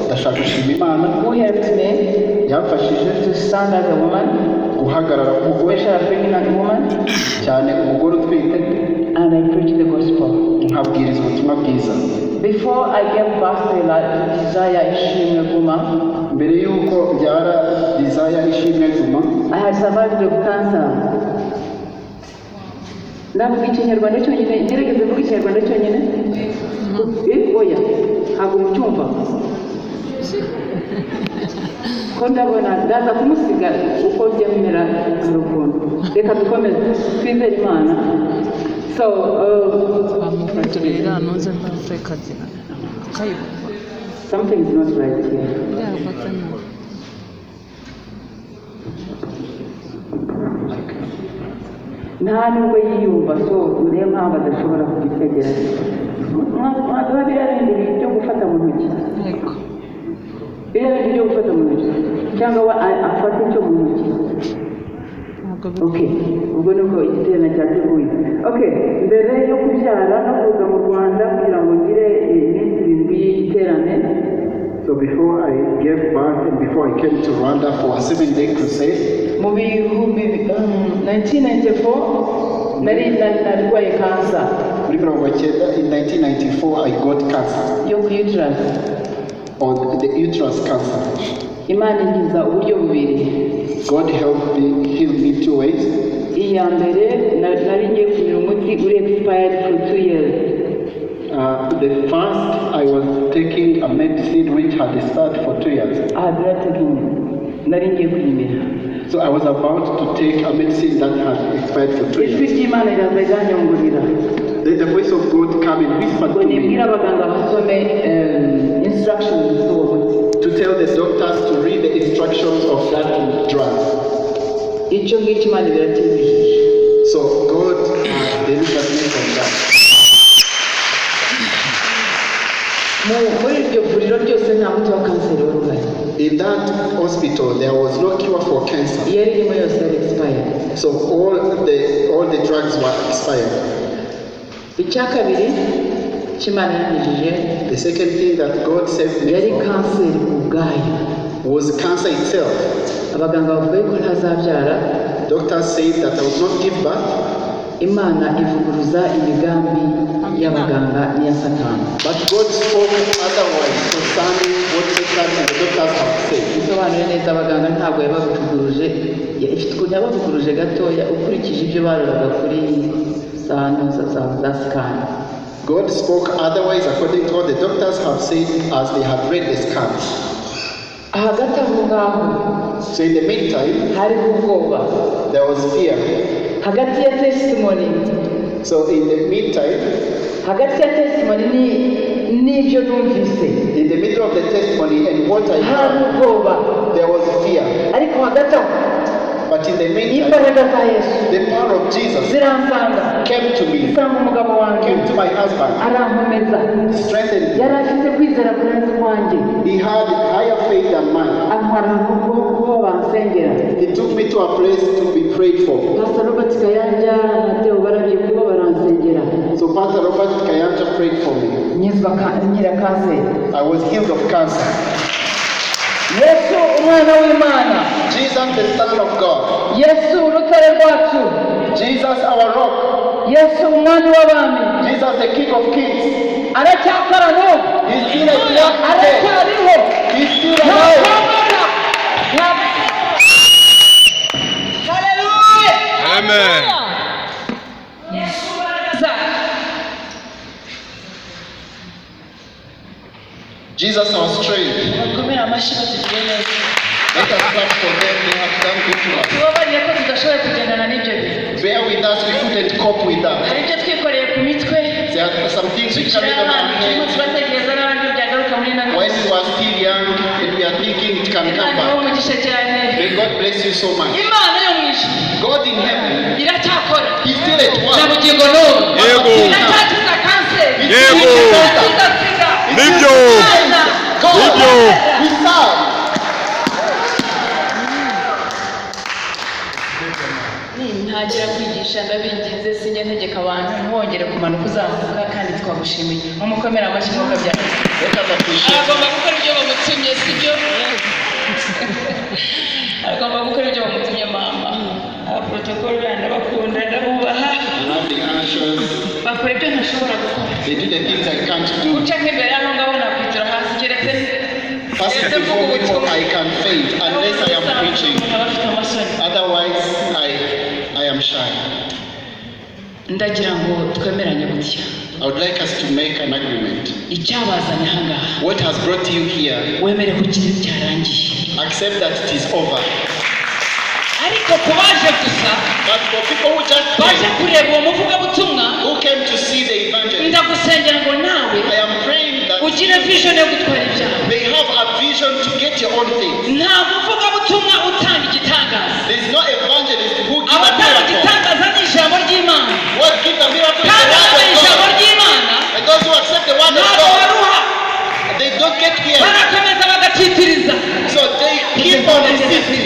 ndashaka gushima Imana who helped me yamfashije to stand as a woman, guhagarara nk'umugore especially a pregnant woman, cyane umugore utwite and I preach the gospel. nkabwiriza ubutumwa bwiza. Before I gave birth to Desire Ishimwe Guma, mbere y'uko byara Desire Ishimwe Guma, I had survived of cancer. Ndavuga ikinyarwanda cyonyine, ngerageze kuvuga ikinyarwanda cyonyine. Oya, ntabwo mucyumva. Ko ndabona ndaza kumusiga uko byemera urukundo. Reka dukomeze twizere Imana. So, something is not right here. Nta nubwo yiyumva, so niyo mpamvu adashobora kugitegera. Mwaduha biriya bindi byo gufata mu ntoki. Biriya bindi byo gufata mu ntoki. Cyangwa we afata icyo mu ntoki. Okay, ubwo nuko igiterane cyateguye. Okay, mbere yo kubyara no kuza mu Rwanda kugira ngo ngire iminsi 7 y'igiterane. So before I gave birth and before I came to Rwanda for a 7-day crusade, mu bihumbi 1994 narwaye cancer. in 1994 I got cancer. Yo ku uterus. On the uterus cancer. Imana ingiza uburyo bubiri. God helped me, healed me 2 ways. Iya mbere nari ngiye kunyura umuti uri expired for 2 years. The first, I was taking a medicine which had expired for 2 years. I had not taken it. Nari ngiye kuyimira. So I was about to take a medicine that had expired for 2 Ijwi years. ry'Imana riraza ryanyongorera. Then the voice of God came and whispered Ngo to me nibwira abaganga basome instructions z'uwo muti. to tell the doctors to read the instructions of that drug. Icyo ngicyo Imana biratibishije. So God delivered me from that. Muri iryo vuriro ryose nta muti wa kanseri wari uhari. In that hospital, there was no cure for cancer. Yari irimo yose yari expired. So all the drugs were expired. Icya kabiri cy'Imana yanyujije, The second thing that God saved me yari from kanseri ubwayo. was cancer itself. Abaganga bavuga yuko ntazabyara. Doctors said that I would not give birth. Imana ivuguruza imigambi y'abaganga n'iya Satani. But God spoke otherwise concerning what Satan and the doctors have said. Bisobanuye neza, abaganga ntabwo yabavuguruje, ifite ukuntu yabavuguruje gatoya ukurikije ibyo baroraga kuri za scan. God spoke otherwise according to what the doctors have said as they had read the scans. Hagati aho ngaho So in the meantime, hariho ubwoba. there was fear. Hagati ya testimony, So in the meantime, hagati ya testimony n'ibyo numvise, in the middle of the testimony and what I hari heard, ubwoba. there was fear. Ariko hagati aho But in the meantime, imbaraga za Yesu the power of Jesus ziransanga. came to me, Isanga umugabo wanjye came to my husband, arankomeza. strengthened me. Yari afite kwizera kurenza kwanjye. He had higher faith than mine. Antwara aho bansengera. He took me to a place to be prayed for. Pastor Robert Kayanja na Theo barabye kuba baransengera. So Pastor Robert Kayanja prayed for me. Nyira kanseri. I was healed of cancer. Yesu umwana w'Imana. Jesus, the Son of God. Yesu urutare rwacu. Jesus, our rock. Yesu umwami w'abami. Jesus, the King of Kings. Aracyakora n'ubu. He's still at work today. Aracyariho. He's still alive. Hallelujah. Amen. Jesus, our strength. Bakomera amashyi batugire neza. Let us clap for them. They have done good to us. Tubabariye ko tudashoboye kugendana n'ibyo bintu. Bear with us. We couldn't cope with that. Hari ibyo twikoreye ku mitwe. There are some things we carried on our heads. Tubategereza n'abandi byagaruka muri ino When we were still young and we are thinking it can come Imana back. umugisha cyane. May God bless you so much. Imana yo mu ijuru God in heaven, iracyakora. He's still at Na work. bugingo n'ubu. Yego. Iracyakiza kanseri. Yego. Iracyakiza sida. Nibyo. God, Nibyo. we serve. Ntangira kwigisha ndabinginze sinjye ntegeka abantu ntibongere kumanuka uzamuka kandi twagushimiye. Mumukomere amashyi mukabyara. Let us appreciate. Agomba gukora ibyo bamutumye. They do the things I can't do. Uca nk'imbere hano ngabona kwicara hasi keretse Pastor, before people I can faint unless I am preaching. Otherwise, I am shy. Ndagira ngo twemeranye gutya. I would like us to make an agreement. Icyabazanye ahangaha. What has brought you here? Wemere ko ikintu cyarangiye. Accept that it is over. Ariko kubaje gusa. But for people who just baje kureba uwo muvugabutumwa. Who came to see the evangelist. Ndagusengera ngo nawe. I am praying that ugire vision yo gutwara ibyawe. They have a vision to get your own thing. Nta muvugabutumwa utanga igitangaza. There is no evangelist who gives a abatanga miracle. igitangaza ni ijambo ry'Imana. What gives a miracle is the word of ijambo God. ry'Imana. And those who accept the word of God, they don't get here. barakomeza bagatitiriza. So they keep on resisting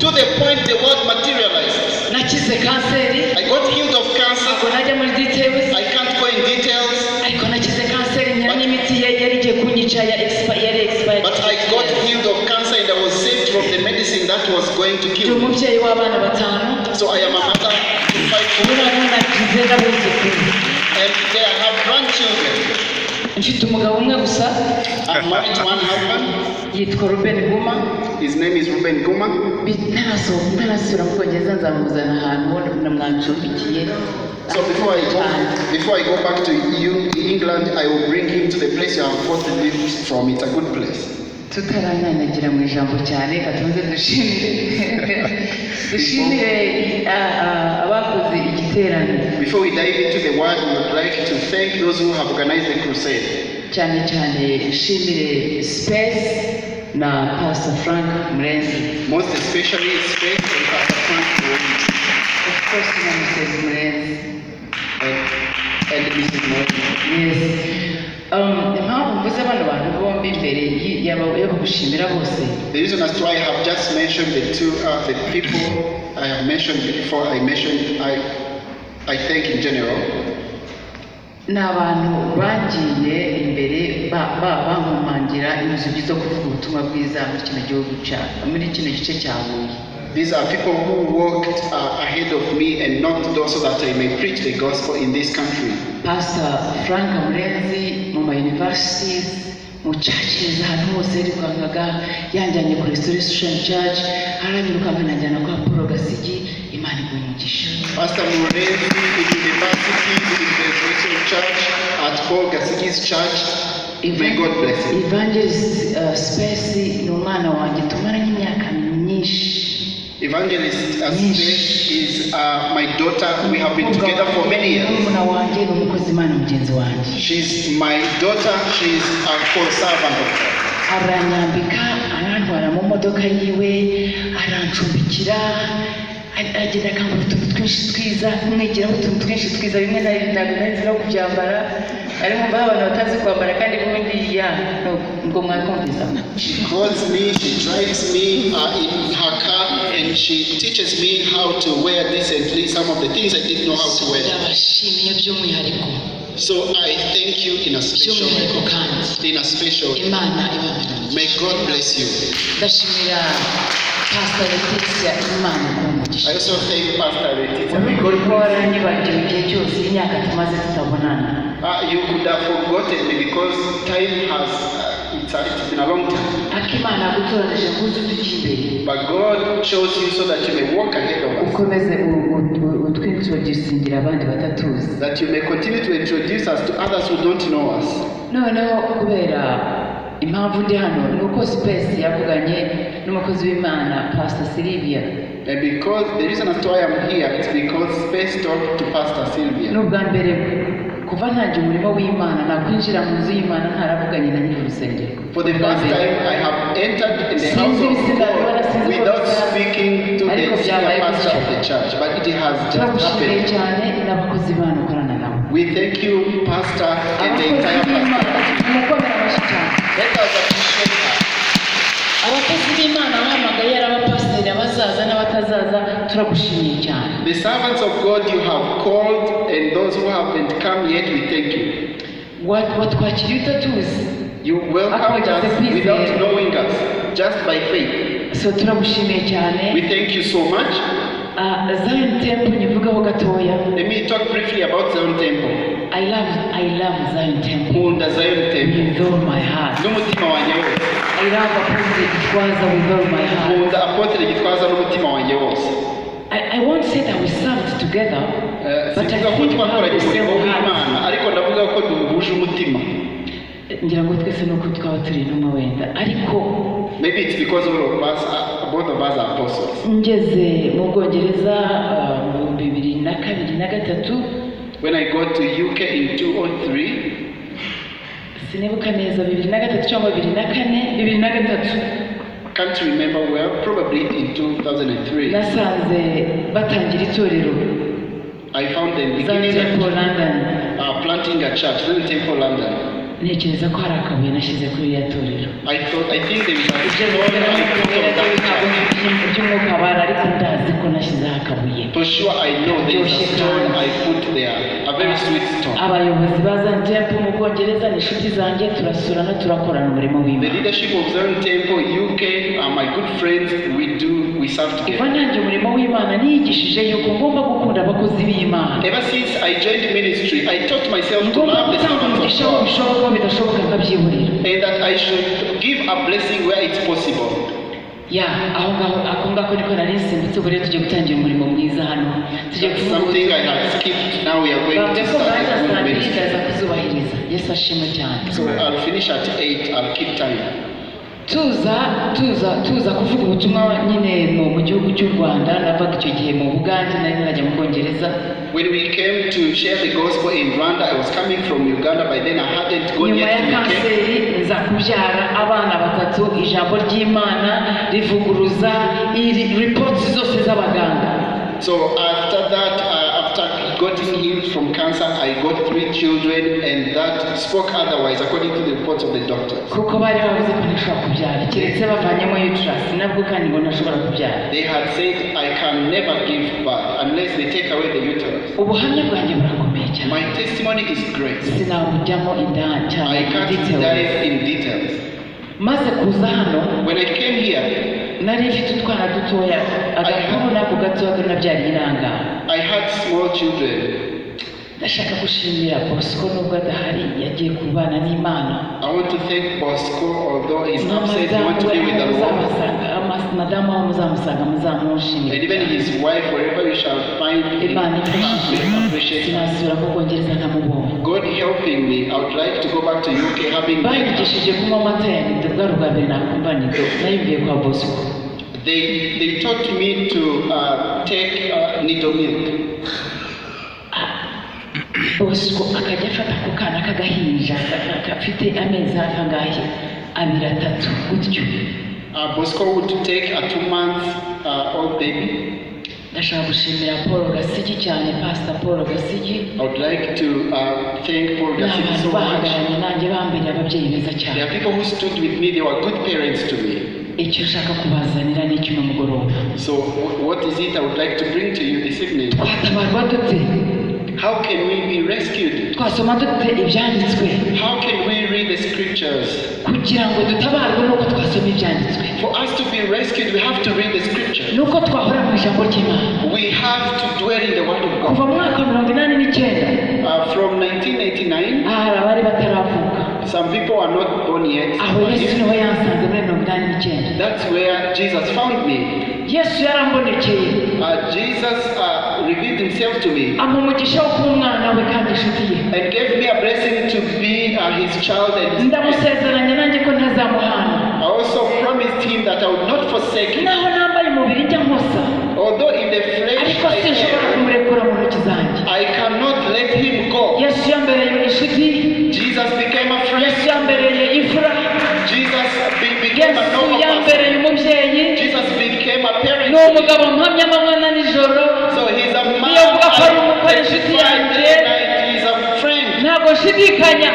to the point the word materializes. Nakize kanseri. I got healed of cancer. Najya muri details. I can't go in details. Ariko nakize kanseri nyina n'imiti yari igiye kunyica yari expired. But I got healed of cancer and I was saved from the medicine that was going to kill me. umubyeyi w'abana batanu. So I am a mother to 5 children. And they have grandchildren. Mfite umugabo umwe gusa. I'm married to one husband. Yitwa Ruben Guma. His name is Ruben Guma. Ntarasubira mu Bwongereza nzamuzana ahantu namwacumbikiye. So before I go back to England, I will bring him to the place you have gotten him from. It's a good place. Tutaranyanyagira mu ijambo cyane katunze dushimire abakoze igiterane. Before we dive into the word, we would like to thank those who have organized the crusade. Cyane nshimire Space na Pastor Frank Murenzi. Most especially Space and Pastor Frank Murenzi. Of course, na Mrs. Murenzi. And Mrs. Murenzi. Yes. Impamvu mvuze bano bantu bombi imbere yo gushimira bose. The reason as to why I have just mentioned the people I have mentioned before, I think in general. Ni abantu bagiye imbere bankomangira inzugi zo kuvuga ubutumwa bwiza muri kino gihugu muri kino gice cya Huye. These are people who walked ahead of me and knocked doors so that I may preach the gospel in this country. Pastor Frank Murenzi mu universities, mu churches ahantu hose yirukangaga yanjyanye ku Restoration Church, aranyirukanka nanjyana kwa Paul Gasigi, Imana igumugisha. Pastor Murenzi in university, in the Restoration Church, at Paul Gasigi's church. May God bless him. Evangelist Space ni umwana wanjye tumaranye imyaka myinshi. Evangelist Space is my daughter. We have been together for many years. She's my daughter. She's a co-servant of God. Aranyambika, arantwara mu modoka yiwe, arancumbikira, agenda akambara utuntu twinshi twiza, kumwigiraho utuntu twinshi twiza, bimwe na bimwe ntabwo nari nzi no kubyambara. Arimo abantu batazi kwambara kandi ubundi ngo mwakumvisa. She calls me, she drives me in her car, and she teaches me how to wear decently some of the things I didn't know how to wear. Ndabashimiye by'umwihariko. So I thank you in a special way. Imana ibamire. May God bless you. Ndashimira Pastor Letitia Imana kumugisha. I also thank Pastor Letitia. Uriko waranyibagiwe igihe cyose imyaka tumaze tutabonana. You could have forgotten me because time has it's been a long time. Akimana gutoranije kuzo tukimbere. But God chose you so that you may walk ahead of us. Ukomeze utwintroducingira abandi batatuzi. That you may continue to introduce us to others who don't know us. Noneho kubera impamvu ndi hano nuko Space yavuganye n'umukozi w'Imana Pastor Sylvia. And because the reason as to why I'm here is because Space talked to Pastor Sylvia. N'ubwa mbere kuva ntangiye umurimo w'Imana nakwinjira mu nzu y'Imana ntaravuganye na nyiri urusengero. For the first time I have entered in the house of God without speaking to the senior pastor of the church, but it has just happened. cyane n'abakozi b'Imana ukorana nabo. We thank you, Pastor, and the entire pastor. Let us appreciate her. Abakozi b'Imana bahamagaye abapasiteri abazaza n'abatazaza turagushimiye cyane. The servants of God you have called and those who haven't come yet, we thank you. Watwakiriye utatuzi. You welcomed us without knowing us, just by faith. So turagushimiye cyane. We thank you so much. Zion Temple nyivugaho gatoya. Let me talk briefly about Zion Temple. I love Zion Temple Nkunda Zion Temple with all my heart. n'umutima wanjye wose. I love Apostle Gitwaza with all my heart. Nkunda Apotre Gitwaza n'umutima wanjye wose. I won't say that we served together, but I Sivuga ko think we have twakoranye the umurimo same heart. w'Imana, ariko ndavuga ko duhuje umutima. Ngira ngo twese nuko twaba turi intumwa wenda, ariko Maybe it's because both of us are apostles. ngeze mu Bwongereza mu 2023. When I got to UK in 2003, sinibuka neza 2003 cyangwa 2003 can't remember well, probably in 2003, nasanze batangira itorero I found them Zion beginning Temple London. planting a church, Zion Temple London. Ntekereza ko hari akabuye nashyize kuri iriya torero. I think there is a Ibyo stone bivuga I ngo put on that church. by'umwuka bara, ariko ndazi ko nashyizeho akabuye. For sure, I know there is a stone I put there, a very sweet stone. Abayobozi ba Zion Temple mu Bwongereza ni inshuti zanjye, turasurana turakorana umurimo The w'Imana. leadership of Zion Temple UK are my good friends. We serve Kuva together. ntangiye umurimo w'Imana niyigishije yuko ngomba gukunda abakozi b'Imana. Ever since I joined ministry, I taught myself to Ngomba love the gutanga servants umugisha of aho God, bishoboka, bidashoboka nkabyiburira. and that I should give a blessing where it's possible. Ako ngako niko nari nsimbutse, ubu rero tugiye gutangira umurimo mwiza hano. Tugiye That's kuvuga something I had skipped. Now we are going bavuga to ko start baza a good saa mbiri ministry. ndaza kuzubahiriza. Yesu ashimwe cyane. So I'll finish at 8. I'll keep time. tuza kuvuga ubutumwa nyine mu gihugu cy'u Rwanda. Navaga icyo gihe mu Bugande, nari najya mu Bwongereza. When we came to share the gospel in Rwanda, I was coming from Uganda. By then I hadn't gone Nyuma ya yet to UK. kanseri nza kubyara abana batatu, ijambo ry'Imana rivuguruza reports zose z'abaganga. So after that, after getting healed from cancer, I got 3 children, and that spoke otherwise according to the reports of the doctors. Kuko bari bavuze ko ntashobora kubyara keretse bavanyemo uterus, nabwo kandi ngo ntashobora kubyara. They had said I can never give birth unless they take away the uterus. Ubuhamya bwanjye burakomeye cyane, My testimony is great. sinabujyamo indani cyane I can't dive in details. maze kuza hano When I came here, nari mfite utwana dutoya, agakuru nako gatoya kari nabyariye inanga. I had small children. Ndashaka gushimira Bosco nubwo adahari, yagiye kubana n'Imana. I want to thank Bosco, although he's upset, he wants to be with the Lord. madamu wawe muzamusanga muzamushimira. And even his wife, wherever you shall find him, Imana ifashije appreciate him. sinasubira mu Bwongereza nkamubonye. God helping me, I would like to go back to UK having met. Banyigishije kunywa amata ya nido, bwari ubwa mbere nakumva nido, nayumviye kwa Bosco. They taught me to take needle milk. Bosco akajya afata ku kana k'agahinja gafite amezi hafi angahe, 2-3 gutyo. Bosco would take a 2-month old baby. Ndashaka gushimira Paul Gasigi cyane, Pastor Paul Gasigi. I would like to thank Paul Gassi N'abantu so much. bahagaranye nanjye bambere ababyeyi beza There cyane. are people who stood with me, they were good parents to me. Icyo ushaka kubazanira ni icyuma mugoroba. So what is it I would like to bring to you this evening? Twatabarwa dute? How can we be rescued? Twasoma dute ibyanditswe How can we read the scriptures? kugira ngo dutabarwe nuko twasoma ibyanditswe? For us to be rescued, we have to read the scriptures. Nuko twahora mu ijambo ry'Imana. We have to dwell in the Word of Kuva God. mu mwaka wa 1989 From 1989, hari abari bataravuka. some people are not born yet. Aho Yesu niho yansanze muri 1989. That's where Jesus found me. Yesu yarambonekeye, Jesus revealed himself to me ampa umugisha wo kuba umwana we kandi inshuti ye. and gave me a blessing to be his child. And Ndamusezeranya nanjye ko ntazamuhana. I also promised him that I would not forsake him. Naho nambaye umubiri njya nkosa, Although in the flesh ariko sinshobora I am, kumurekura mu ntoki zanjye. I cannot let him go. Yesu yambereye inshuti, Jesus became a friend. Yesu yambereye imfura, Jesus became a Yesu normal person. yambereye umubyeyi, Jesus became a ni parent. umugabo mpamya amanywa na nijoro. So he's a man. Iyo mvuga ko ari umukwe I inshuti testify yanjye, day and night. He's a friend. ntabwo nshidikanya.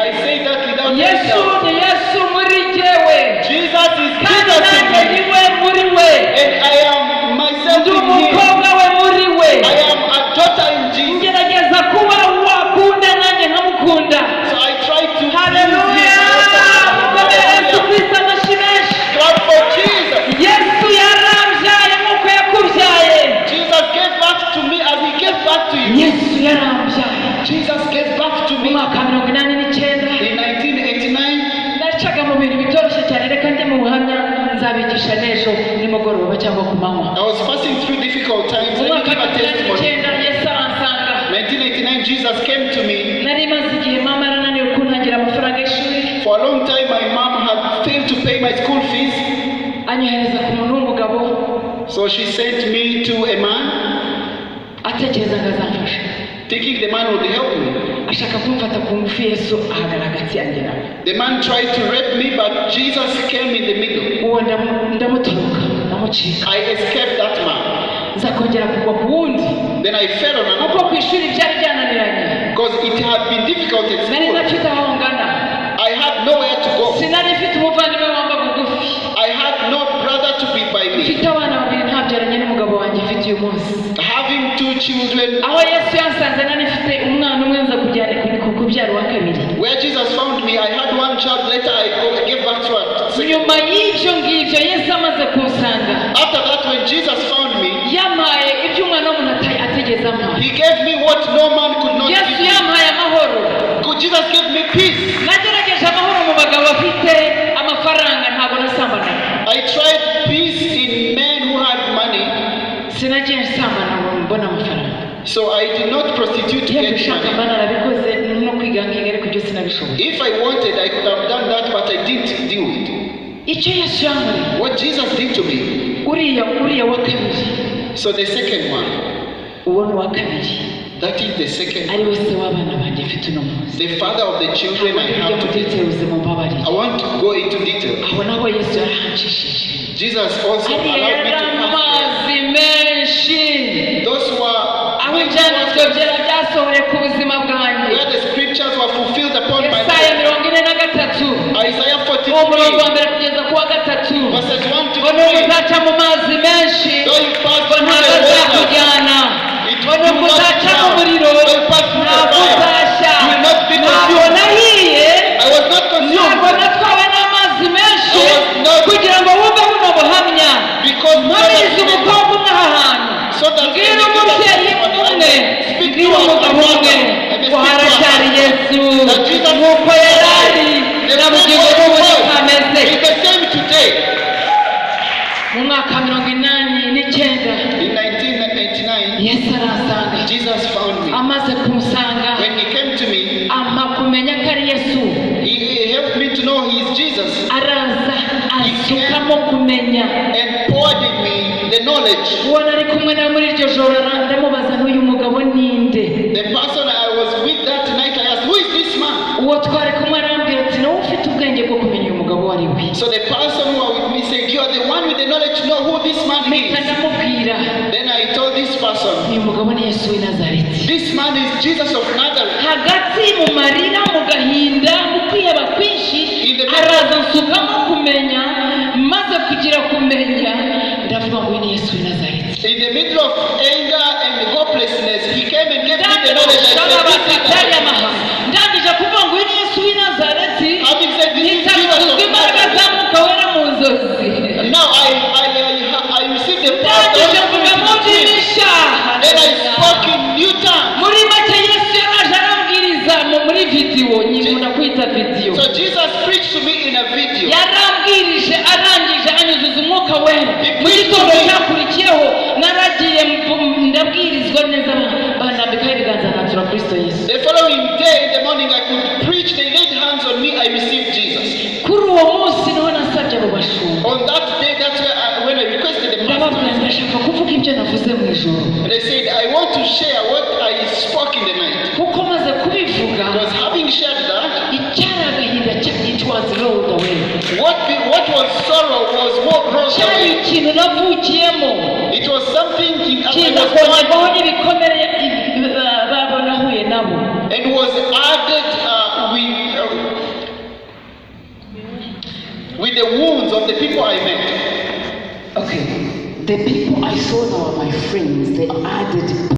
I say that without Yesu doubt. ni Yesu muri jyewe, Jesus is kandi Jesus in nanjye ni me. we muri we, And I am myself ndi in him. umukobwa we muri we. I am a daughter in Jesus. Ngerageza kuba wakunda nanjye nkamukunda. So I try to Haleluya! Mukomere Yesu Kristo amashyi menshi. clap for Jesus. Yesu yarambyaye nk'uko yakubyaye. Jesus nzabigisha n'ejo nimugoroba cyangwa ku manywa. I was passing through difficult times. Mu Let me mwaka give a testimony. 1999 Yesu aransanga. 1989, Jesus came to me. Nari maze igihe mama arananiwe kuntangira amafaranga y'ishuri. For a long time, my mom had failed to pay my school fees. Anyohereza ku muntu w'umugabo. So she sent me to a man, atekereza ngo azamfasha. thinking the man would help me. Ashaka kumfata ku ngufu, Yesu ahagarara hagati yanjye nawe. The man tried to rape me, but Jesus came in the middle. Uwo ndamutoroka, ndamucika. I escaped that man. Nza kongera kugwa ku wundi. Then I fell on another. Kuko ku ishuri byari byananiranye. Because it had been difficult at Nari school. ntafite aho ngana. I had nowhere to go. Sinari mfite umuvandimwe wamba bugufi. I had no brother to be by me. Mfite abana babiri ntabyaranye n'umugabo wanjye mfite uyu munsi. Having 2 children. Aho Yesu yansanze nari mfite umwana umwe nza kubyara uwa kabiri. Where Jesus found me, I had 1 child. Later I gave back to a Nyuma y'ibyo ngibyo Yesu amaze kunsanga. After that, when Jesus found me, yamaye ibyo umwana w'umuntu atigeze amuha. He gave me what no man could not Yesu give me. yamaye amahoro. Jesus gave me peace. Nagerageje amahoro mu bagabo bafite amafaranga, ntabwo nasambanaga. I tried peace in men who had money. Sinagiye nsambana ngo mbone amafaranga. So I did not prostitute to Iyo get mbishaka money. mba narabikoze no kwiga nkiga ariko ibyo sinabishoboye. If I wanted, I could have done that, but I didn't do it. Icyo Yesu yankoreye. What Jesus did to me. Uriya wa kabiri. So the second one. Uwo ni uwa kabiri. That is the second. Ari wese w'abana banjye mfite uno munsi. The father of the children I have today. I want to go into detail. Aho naho Yesu yarahanshishije. Jesus also allowed me to pass amazi menshi. Those who are aho ibyanditswe byera byasohoye ku buzima bwanjye. where the scriptures were fulfilled upon my life. Yesaya 43. Isaiah 43. umurongo wa mbere kugeza ku wa 3. Verses 1 to 3. ngo uzaca mu mazi menshi. Though you pass ngo through ntabwo the water, azakujyana. it ngo will not uzaca mu drown. muriro. Though you pass through the ntabwo fire, uzashya. you will not be ntabwo consumed. nahiye. I was not ntabwo consumed natwawe n'amazi menshi. I was not- kugira ngo wumve buno buhamya. because mpamiriza umukobwa umwe aha hantu. so that mbwira umubyeyi umwe. mbwira umugabo umwe. ngo haracyari Yesu. nk'uko yari ari na bugingo n'ubu ntikameze. is the same today. mu mwaka 89 In 1989, Yesu aransanga. Jesus found me. amaze kunsanga When he came to me, ampa kumenya ko ari Yesu. he helped me to know he is Jesus araza asukamo kumenya. and poured in me the knowledge. uwo nari kumwe nawe muri iryo joro ndamubaza n'uyu mugabo ninde. The person I was with that night, I asked, who is this man? uwo twari kumwe arambwira ati nawe ufite ubwenge bwo kumenya uyu mugabo uwo ari we. So the person who was with me said, you are the one with the knowledge to know who this man mpita is. ndamubwira Then I told this person, uyu mugabo ni Yesu w'i Nazareti. this man is Jesus of Nazareth. hagati mu marira mu gahinda mu kwiheba kwinshi araza nsukamo kumenya. maze kugira kumenya ndavuga ngo uyu ni Yesu w'i Nazareti. In the middle of anger and hopelessness, he came and gave me the knowledge. I said, this is Jesus. ndangije kuvuga ngo uyu ni Yesu w'i Nazareti. Having said this is Jesus nitakuza of imbaraga Nazareth. za Mwuka Wera mu nzozi. Now I received the power of the ndangije Holy kuvuga mu Spirit to dream. byimisha. Then I spoke in new tongues. muri make Yesu yaraje arambwiriza muri video. nyikunda kwita video. So Jesus preached to me in a video. yarambwirije arangije anyuzuza Umwuka Wera. mu gitondo cyakurikiyeho naragiye ndabwirizwa neza banambikaho ibiganza natura Kristo Yesu. The following day in the morning I could preach. They laid hands on me. I received Jesus. kuri uwo munsi niho nasabye abo bashumba. On that day, that's when I requested the ndababwira pastor. ndashaka kuvuga ibyo navuze mu ijoro. And I said, I want to share what I spoke in the night. kuko maze kubivuga Because having shared that, icyari agahinda it was rolled away. what was sorrow was what rolled cyari away. ikintu navukiyemo. It was something I kiza was kongerwaho born n'ibikomere babo nahuye nabo. and was added with the wounds of the people I met. Okay, the people I saw now are my friends. They added